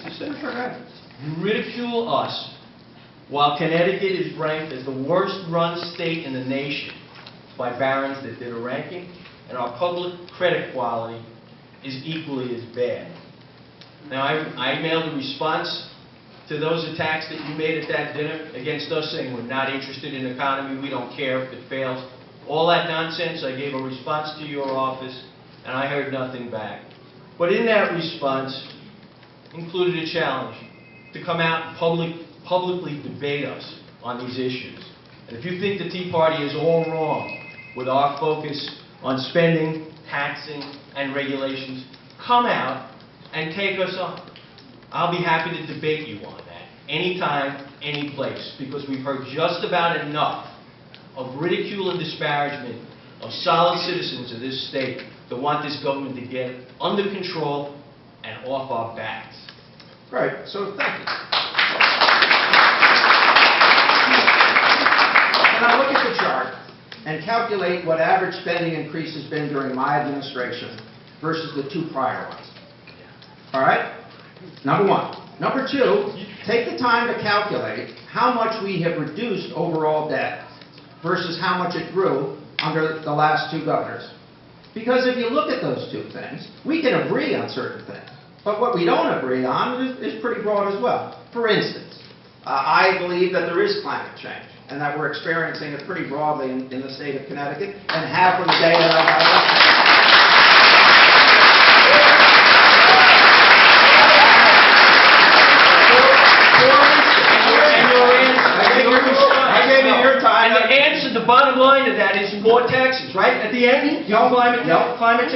to say? Sure, go ahead. You ridicule us while Connecticut is ranked as the worst run state in the nation by Barron's that did a ranking, and our public credit quality is equally as bad. Now, I mailed a response to those attacks that you made at that dinner against us, saying we're not interested in the economy, we don't care if it fails. All that nonsense, I gave a response to your office, and I heard nothing back. But in that response, included a challenge to come out and publicly debate us on these issues. And if you think the Tea Party is all wrong with our focus on spending, taxing, and regulations, come out and take us on. I'll be happy to debate you on that, anytime, any place, because we've heard just about enough of ridicule and disparagement of solid citizens of this state that want this government to get under control and off our backs. Right, so thank you. When I look at the chart and calculate what average spending increase has been during my administration versus the two prior ones. All right? Number one. Number two, take the time to calculate how much we have reduced overall debt versus how much it grew under the last two governors. Because if you look at those two things, we can agree on certain things. But what we don't agree on is pretty broad as well. For instance, I believe that there is climate change and that we're experiencing it pretty broadly in the state of Connecticut and have from the day that I got elected. And the answer, the bottom line to that is more taxes, right? At the end, climate change.